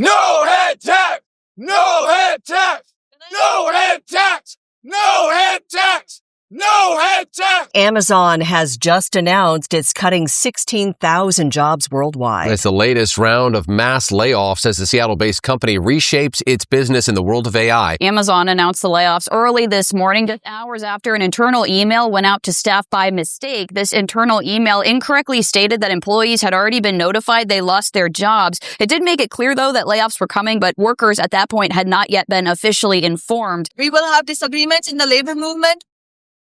No head tax! No head tax! No head tax! No head tax! No head tax! Amazon has just announced it's cutting 16,000 jobs worldwide. It's the latest round of mass layoffs as the Seattle-based company reshapes its business in the world of AI. Amazon announced the layoffs early this morning, just hours after an internal email went out to staff by mistake. This internal email incorrectly stated that employees had already been notified they lost their jobs. It did make it clear, though, that layoffs were coming, but workers at that point had not yet been officially informed. We will have disagreements in the labor movement,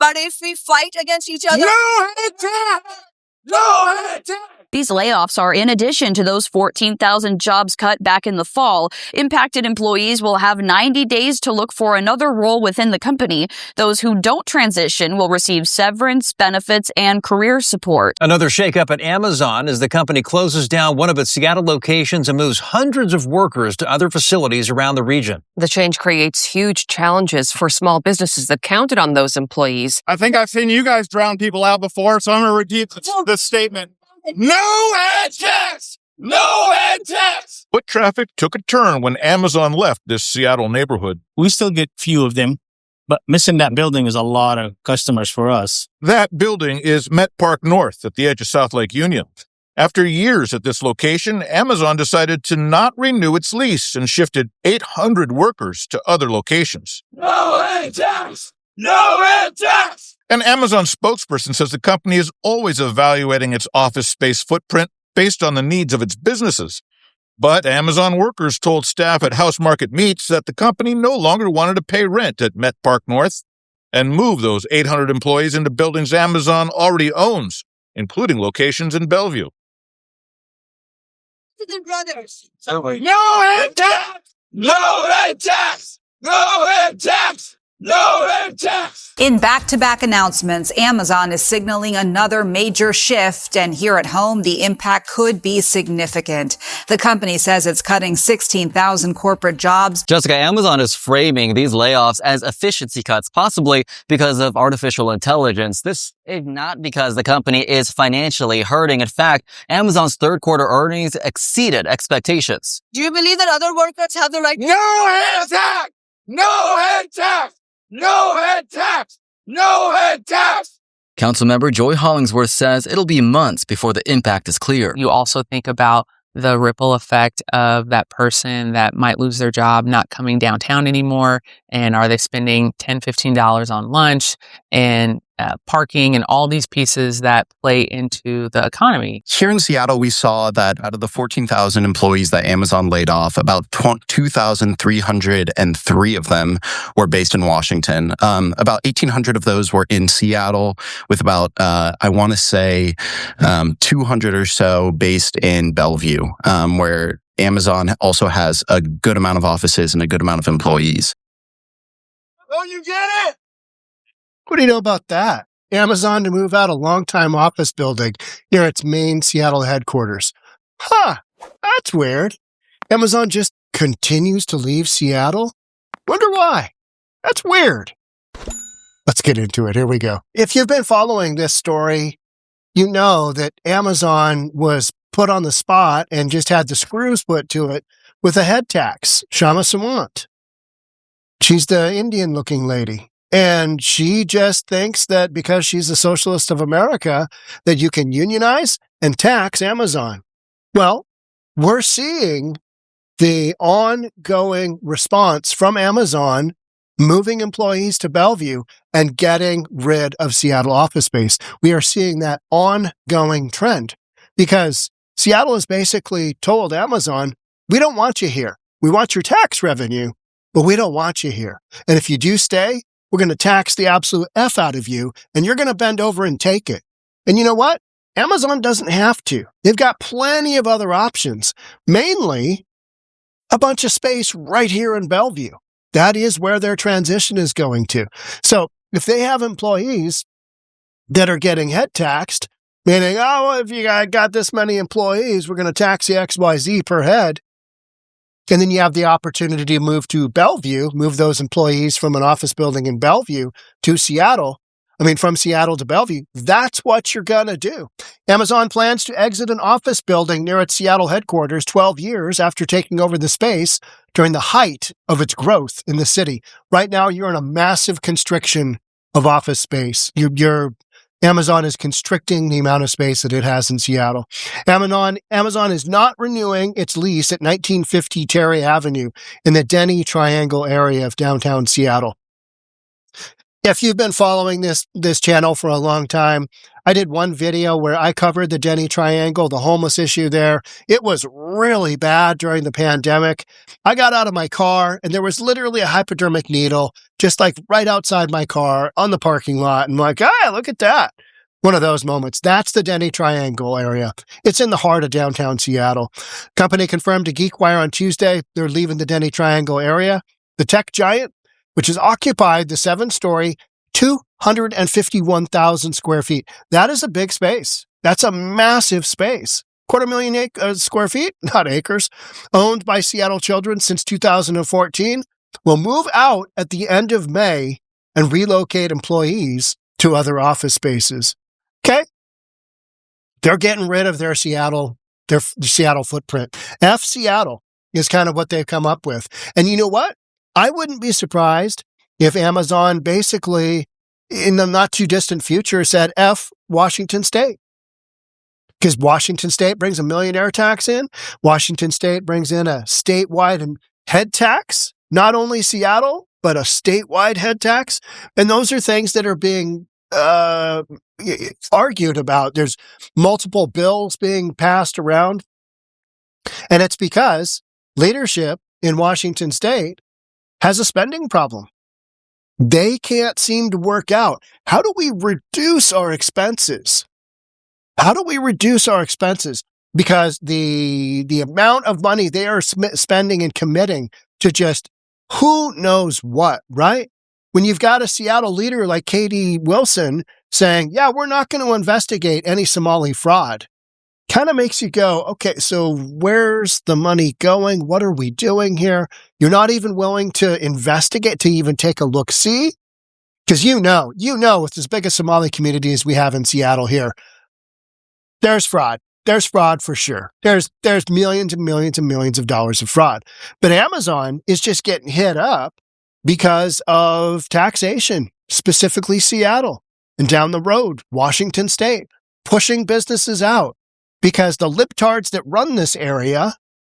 but if we fight against each other... No head tax! No head tax! These layoffs are in addition to those 14,000 jobs cut back in the fall. Impacted employees will have 90 days to look for another role within the company. Those who don't transition will receive severance, benefits, and career support. Another shakeup at Amazon as the company closes down one of its Seattle locations and moves hundreds of workers to other facilities around the region. The change creates huge challenges for small businesses that counted on those employees. I think I've seen you guys drown people out before, so I'm going to repeat this statement. No head tax! No head tax! Foot traffic took a turn when Amazon left this Seattle neighborhood. We still get few of them, but missing that building is a lot of customers for us. That building is Met Park North at the edge of South Lake Union. After years at this location, Amazon decided to not renew its lease and shifted 800 workers to other locations. No head tax! No head tax! An Amazon spokesperson says the company is always evaluating its office space footprint based on the needs of its businesses. But Amazon workers told staff at House Market Meats that the company no longer wanted to pay rent at Met Park North and move those 800 employees into buildings Amazon already owns, including locations in Bellevue. Brothers. No head tax! No head tax! No head tax! No head tax! In back-to-back announcements, Amazon is signaling another major shift, and here at home, the impact could be significant. The company says it's cutting 16,000 corporate jobs. Jessica, Amazon is framing these layoffs as efficiency cuts, possibly because of artificial intelligence. This is not because the company is financially hurting. In fact, Amazon's third quarter earnings exceeded expectations. Do you believe that other workers have the right... No head tax! No head tax! No head tax! No head tax! Councilmember Joy Hollingsworth says it'll be months before the impact is clear. You also think about the ripple effect of that person that might lose their job not coming downtown anymore. And are they spending $10, $15 on lunch and parking and all these pieces that play into the economy? Here in Seattle, we saw that out of the 14,000 employees that Amazon laid off, about 2,303 of them were based in Washington. About 1,800 of those were in Seattle, with about, 200 or so based in Bellevue, where Amazon also has a good amount of offices and a good amount of employees. Oh, you get it? What do you know about that? Amazon to move out a longtime office building near its main Seattle headquarters. Huh, that's weird. Amazon just continues to leave Seattle? Wonder why? That's weird. Let's get into it. Here we go. If you've been following this story, you know that Amazon was put on the spot and just had the screws put to it with a head tax, 𝗪𝗪𝗪𝗪𝗪𝗪𝗪🐪. She's the Indian-looking lady. And she just thinks that because she's a socialist of America, that you can unionize and tax Amazon. Well, we're seeing the ongoing response from Amazon moving employees to Bellevue and getting rid of Seattle office space. We are seeing that ongoing trend because Seattle has basically told Amazon, we don't want you here. We want your tax revenue, but we don't want you here. And if you do stay, we're going to tax the absolute F out of you, and you're going to bend over and take it. And you know what? Amazon doesn't have to. They've got plenty of other options, mainly a bunch of space right here in Bellevue. That is where their transition is going to. So if they have employees that are getting head taxed, meaning, oh, well, if you got this many employees, we're going to tax you XYZ per head. And then you have the opportunity to move to Bellevue, move those employees from an office building in Bellevue to Seattle. from Seattle to Bellevue, that's what you're going to do. Amazon plans to exit an office building near its Seattle headquarters 12 years after taking over the space during the height of its growth in the city. Right now, you're in a massive constriction of office space. Amazon is constricting the amount of space that it has in Seattle. Amazon is not renewing its lease at 1950 Terry Avenue in the Denny Triangle area of downtown Seattle. If you've been following this channel for a long time, I did one video where I covered the Denny Triangle, the homeless issue there. It was really bad during the pandemic. I got out of my car and there was literally a hypodermic needle just like right outside my car on the parking lot. And like, ah, look at that. One of those moments. That's the Denny Triangle area. It's in the heart of downtown Seattle. Company confirmed to GeekWire on Tuesday they're leaving the Denny Triangle area. The tech giant, which has occupied the 7-story, 251,000 square feet. That is a big space. That's a massive space. 250,000 square feet, not acres, owned by Seattle children since 2014, will move out at the end of May and relocate employees to other office spaces. Okay? They're getting rid of their Seattle footprint. F Seattle is kind of what they've come up with. And you know what? I wouldn't be surprised if Amazon basically, in the not too distant future, said F Washington State. Because Washington State brings a millionaire tax in. Washington State brings in a statewide head tax. Not only Seattle, but a statewide head tax. And those are things that are being argued about. There's multiple bills being passed around. And it's because leadership in Washington State has a spending problem. They can't seem to work out. How do we reduce our expenses? How do we reduce our expenses? Because the amount of money they are spending and committing to just who knows what, right? When you've got a Seattle leader like Katie Wilson saying, yeah, we're not going to investigate any Somali fraud, kind of makes you go, okay, so where's the money going? What are we doing here? You're not even willing to investigate, to even take a look-see? Because you know, with as big a Somali community as we have in Seattle here, there's fraud. There's fraud for sure. There's millions and millions and millions of dollars of fraud. But Amazon is just getting hit up because of taxation, specifically Seattle, and down the road, Washington State, pushing businesses out. Because the libtards that run this area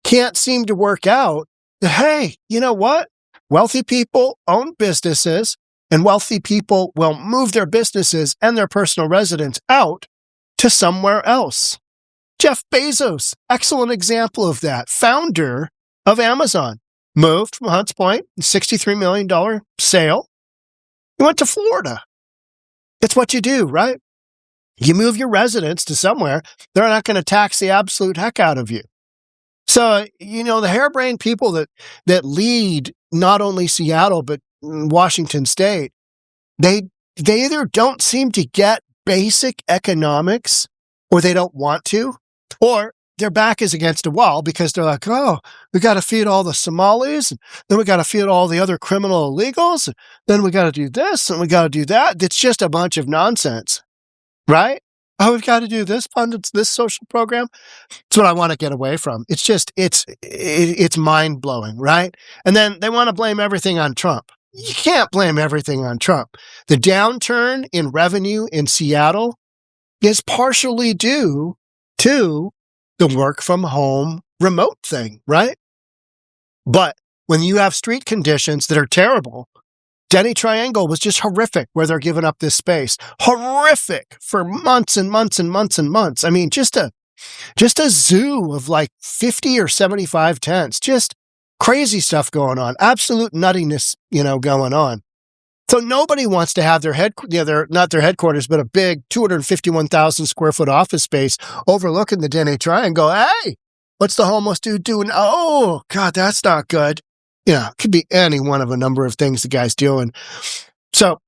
can't seem to work out that, hey, you know what? Wealthy people own businesses, and wealthy people will move their businesses and their personal residence out to somewhere else. Jeff Bezos, excellent example of that, founder of Amazon, moved from Hunts Point, $63 million sale. He went to Florida. That's what you do, right? You move your residence to somewhere, they're not going to tax the absolute heck out of you. So, the harebrained people that lead not only Seattle, but Washington State, they either don't seem to get basic economics, or they don't want to, or their back is against a wall because they're like, oh, we got to feed all the Somalis, and then we got to feed all the other criminal illegals, and then we got to do this, and we got to do that. It's just a bunch of nonsense. Right? Oh, we've got to do this social program. That's what I want to get away from. It's just, it's mind blowing, right? And then they want to blame everything on Trump. You can't blame everything on Trump. The downturn in revenue in Seattle is partially due to the work from home remote thing, right? But when you have street conditions that are terrible, Denny Triangle was just horrific where they're giving up this space. Horrific for months and months and months and months. I mean, just a zoo of like 50 or 75 tents. Just crazy stuff going on. Absolute nuttiness, going on. So nobody wants to have not their headquarters, but a big 251,000 square foot office space overlooking the Denny Triangle. Hey, what's the homeless dude doing? Oh, God, that's not good. It could be any one of a number of things the guy's doing. So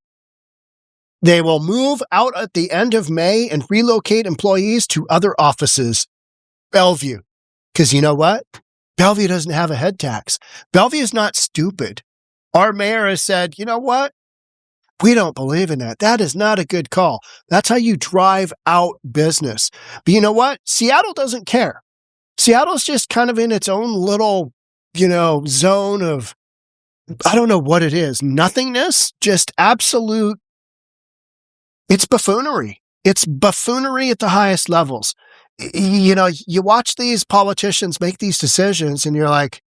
they will move out at the end of May and relocate employees to other offices. Bellevue. Because you know what? Bellevue doesn't have a head tax. Bellevue is not stupid. Our mayor has said, you know what? We don't believe in that. That is not a good call. That's how you drive out business. But you know what? Seattle doesn't care. Seattle's just kind of in its own little, zone of, I don't know what it is, nothingness, just absolute. It's buffoonery. It's buffoonery at the highest levels. You watch these politicians make these decisions and you're like,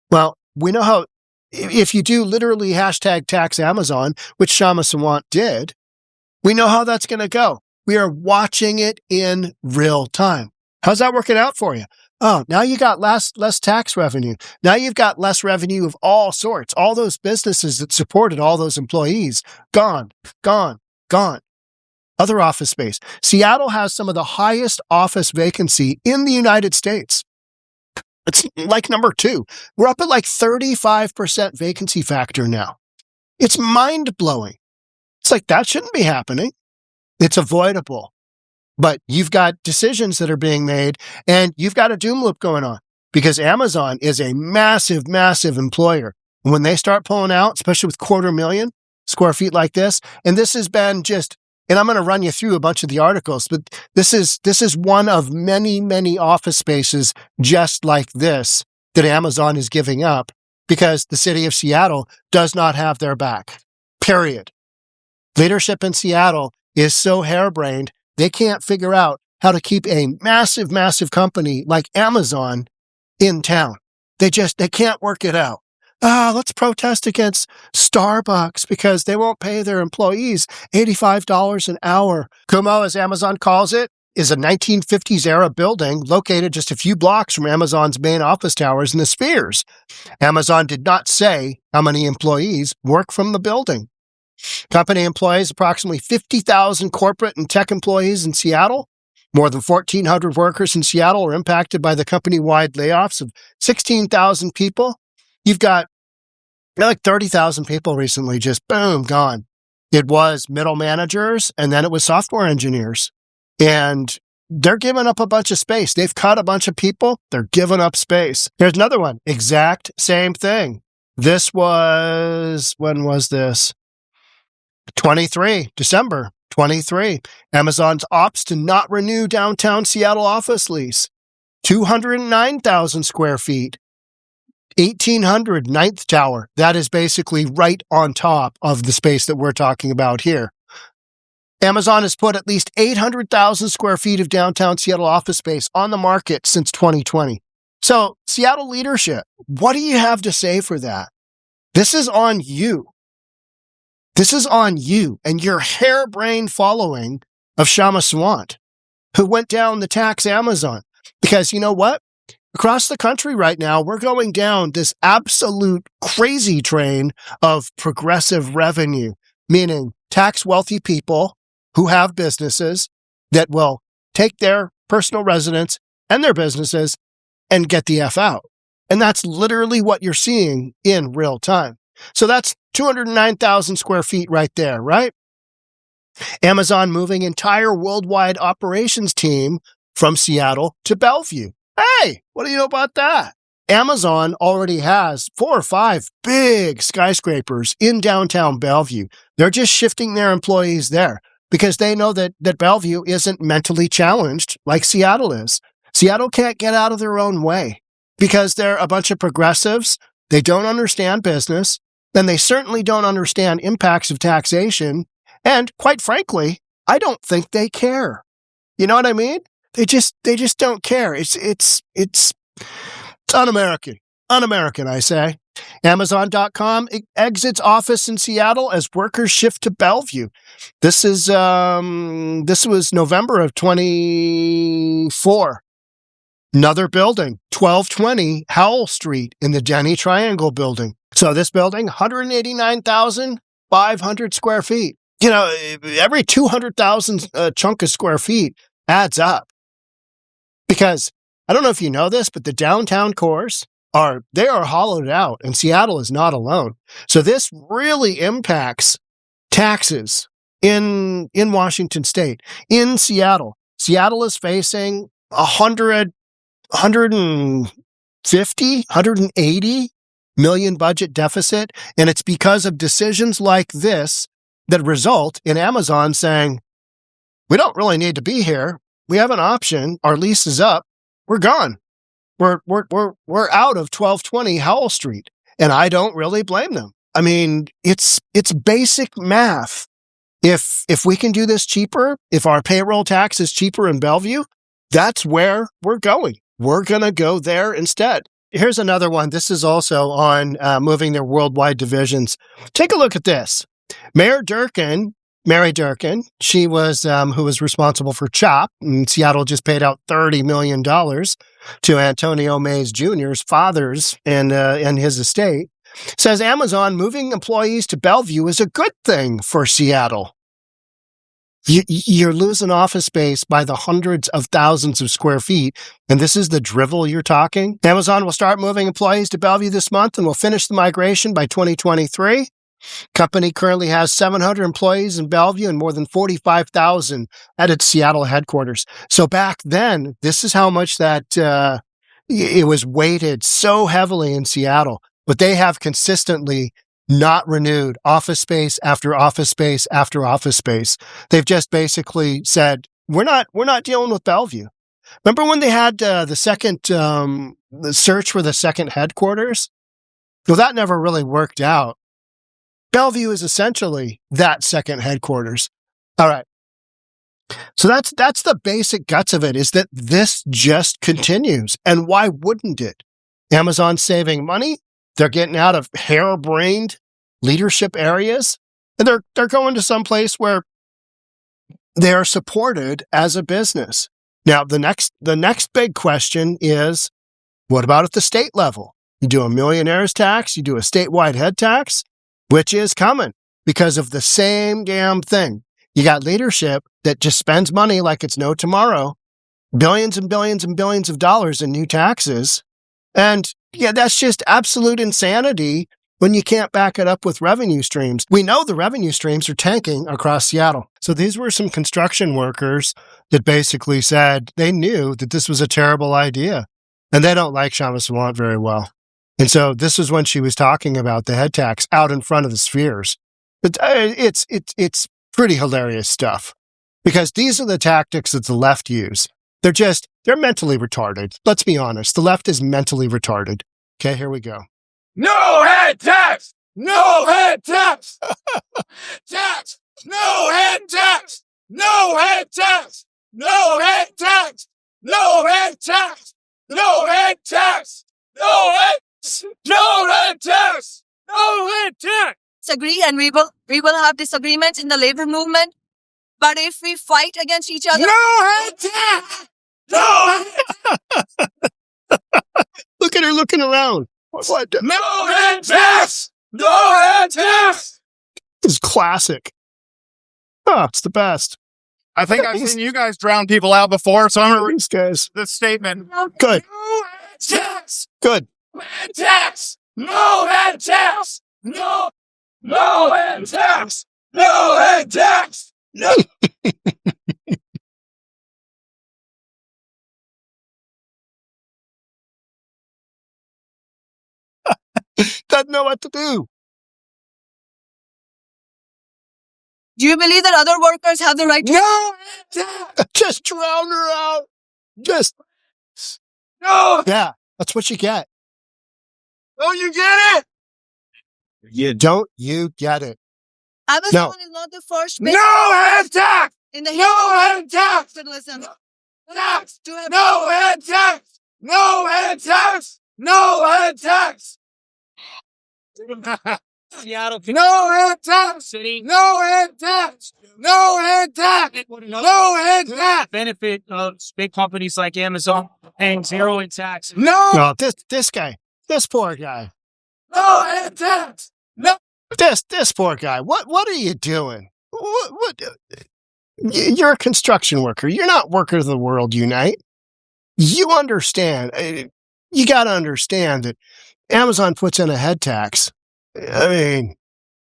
well, we know how. If you do literally hashtag tax Amazon, which 𝗪𝗧𝗛𝗏 did, we know how that's going to go. We are watching it in real time. How's that working out for you? Oh, now you got less tax revenue. Now you've got less revenue of all sorts. All those businesses that supported all those employees, gone. Other office space. Seattle has some of the highest office vacancy in the United States. It's like number 2. We're up at like 35% vacancy factor now. It's mind-blowing. It's like, that shouldn't be happening. It's avoidable. But you've got decisions that are being made, and you've got a doom loop going on because Amazon is a massive, massive employer. And when they start pulling out, especially with 250,000 square feet like this, and this has been just, and I'm going to run you through a bunch of the articles, but this is one of many, many office spaces just like this that Amazon is giving up because the city of Seattle does not have their back, period. Leadership in Seattle is so harebrained, they can't figure out how to keep a massive, massive company like Amazon in town. They can't work it out. Let's protest against Starbucks because they won't pay their employees $85 an hour. Kumo, as Amazon calls it, is a 1950s era building located just a few blocks from Amazon's main office towers in the Spheres. Amazon did not say how many employees work from the building. Company employs approximately 50,000 corporate and tech employees in Seattle. More than 1,400 workers in Seattle are impacted by the company-wide layoffs of 16,000 people. You've got like 30,000 people recently just boom, gone. It was middle managers and then it was software engineers. And they're giving up a bunch of space. They've cut a bunch of people. They're giving up space. Here's another one. Exact same thing. This was, when was this? December 23. Amazon's opts to not renew downtown Seattle office lease. 209,000 square feet. 1,800 9th Tower. That is basically right on top of the space that we're talking about here. Amazon has put at least 800,000 square feet of downtown Seattle office space on the market since 2020. So, Seattle leadership, what do you have to say for that? This is on you. This is on you and your harebrained following of 𝗪𝗧𝗏𝗏, who went down the tax Amazon. Because you know what? Across the country right now, we're going down this absolute crazy train of progressive revenue, meaning tax wealthy people who have businesses that will take their personal residence and their businesses and get the F out. And that's literally what you're seeing in real time. So that's 209,000 square feet right there, right? Amazon moving entire worldwide operations team from Seattle to Bellevue. Hey, what do you know about that? Amazon already has 4 or 5 big skyscrapers in downtown Bellevue. They're just shifting their employees there because they know that Bellevue isn't mentally challenged like Seattle is. Seattle can't get out of their own way because they're a bunch of progressives. They don't understand business, and they certainly don't understand impacts of taxation. And quite frankly, I don't think they care. You know what I mean? They just don't care. It's un-American. Un-American, I say. Amazon.com exits office in Seattle as workers shift to Bellevue. This was November of 24. Another building, 1220 Howell Street in the Denny Triangle building. So this building, 189,500 square feet. You know, every 200,000 chunk of square feet adds up. Because I don't know if you know this, but the downtown cores are hollowed out, and Seattle is not alone. So this really impacts taxes in Washington State. In Seattle, Seattle is facing 180 million budget deficit, and it's because of decisions like this that result in Amazon saying, we don't really need to be here. We have an option. Our lease is up. We're gone. We're out of 1220 Howell Street. And I don't really blame them. I mean, it's basic math. If we can do this cheaper, if our payroll tax is cheaper in Bellevue, that's where we're going. We're going to go there instead. Here's another one. This is also on moving their worldwide divisions. Take a look at this. Mary Durkin, she was who was responsible for CHOP, and Seattle just paid out $30 million to Antonio Mays Jr.'s fathers and his estate, says Amazon moving employees to Bellevue is a good thing for Seattle. You're losing office space by the hundreds of thousands of square feet, and this is the drivel you're talking? Amazon will start moving employees to Bellevue this month and will finish the migration by 2023. Company currently has 700 employees in Bellevue and more than 45,000 at its Seattle headquarters. So back then, this is how much that it was weighted so heavily in Seattle. But they have consistently not renewed office space after office space after office space. They've just basically said, we're not dealing with Bellevue. Remember when they had the search for the second headquarters? Well, that never really worked out. Bellevue is essentially that second headquarters. All right. So that's the basic guts of it, is that this just continues. And why wouldn't it? Amazon's saving money. They're getting out of harebrained leadership areas, and they're going to some place where they are supported as a business. Now, the next big question is, what about at the state level? You do a millionaire's tax, you do a statewide head tax, which is coming because of the same damn thing. You got leadership that just spends money like it's no tomorrow, billions and billions and billions of dollars in new taxes. And yeah, that's just absolute insanity when you can't back it up with revenue streams. We know the revenue streams are tanking across Seattle. So these were some construction workers that basically said they knew that this was a terrible idea, and they don't like 𝗪𝗪𝗡 very well. And so this is when she was talking about the head tax out in front of the spheres. But it's pretty hilarious stuff, because these are the tactics that the left use. They're mentally retarded. Let's be honest. The left is mentally retarded. Okay, here we go. No head tax! No head tax! Tax! No head tax! No head tax! No head tax! No head tax! No head tax! No head No head tax! No head tax! Disagree, and we will have disagreements in the labor movement. But if we fight against each other, no head tax! No head Look at her looking around. What? No head tax! No head tax! This is classic. Oh, it's the best. I think I've seen you guys drown people out before, so I'm going to read These guys. this statement. Good. No head tax! Good. Head tax! No head tax! No head tax! No head tax! No. Doesn't know what to do. do you believe that other workers have the right to? No head tax! Just drown her out. Just. No! Yeah, that's what you get. Don't you get it? Don't you get it? Amazon is not the first big No head tax! in the No head tax! capitalism. Tax! No head tax! No head tax! No head tax! Seattle, No head tax! City, No head tax! No head tax! No head tax! benefit of big companies like Amazon paying zero in taxes. No! No, this guy. This poor guy. No head tax! No! This poor guy. What are you doing? What? You're a construction worker. You're not Workers of the World Unite. You understand. You got to understand that Amazon puts in a head tax. I mean,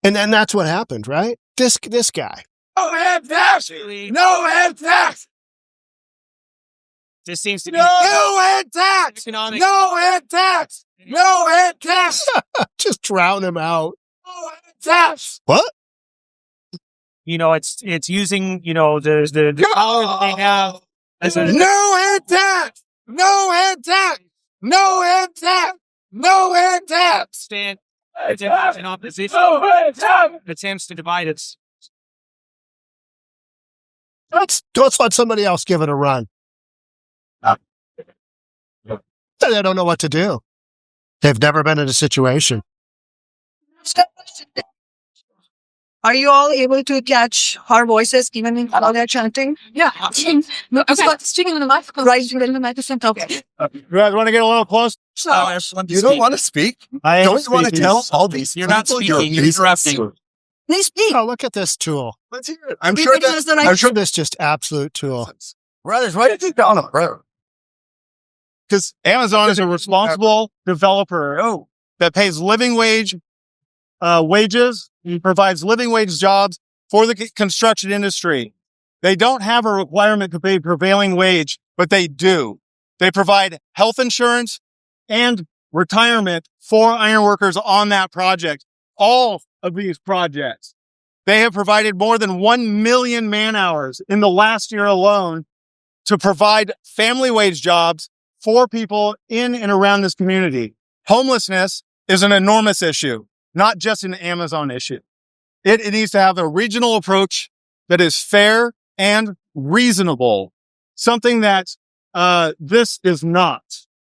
and then that's what happened, right? This guy. No head tax! No head tax! This seems to be No head tax! economic. No head tax! No head tax! Just drown him out. No head tax! What? It's using, the power that they have. No head tax! No head tax! No head tax! No head tax! Stand in opposition. No head tax! Attempts to divide its. Let's let somebody else give it a run. They don't know what to do. They've never been in a situation. Are you all able to catch our voices even while they're chanting? Yeah. Speaking in the microphone. Right, in the microphone. Okay. You guys want to get a little close? You don't want to speak? Don't you want to tell all these You're not speaking. You're interrupting. Please speak. Oh, look at this tool. Let's hear it. I'm sure This just absolute tool. Brothers, why did you go on a road? Because Amazon is a responsible developer that pays living wage wages. He provides living wage jobs for the construction industry. They don't have a requirement to pay prevailing wage, but they do. They provide health insurance and retirement for ironworkers on that project. All of these projects. They have provided more than 1 million man hours in the last year alone to provide family wage jobs for people in and around this community. Homelessness is an enormous issue, not just an Amazon issue. It needs to have a regional approach that is fair and reasonable, something that this is not.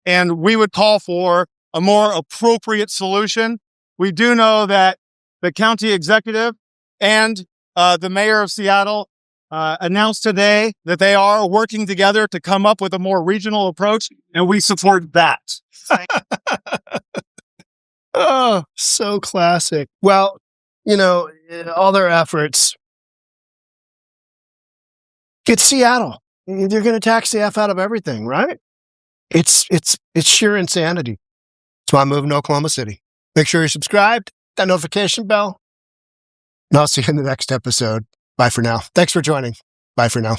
And we would call for a more appropriate solution. We do know that the county executive and the mayor of Seattle announced today that they are working together to come up with a more regional approach, and we support that. Oh, so classic. Well, all their efforts. It's Seattle. They're going to tax the F out of everything, right? It's sheer insanity. That's why I'm moving to Oklahoma City. Make sure you're subscribed, that notification bell, and I'll see you in the next episode. Bye for now. Thanks for joining. Bye for now.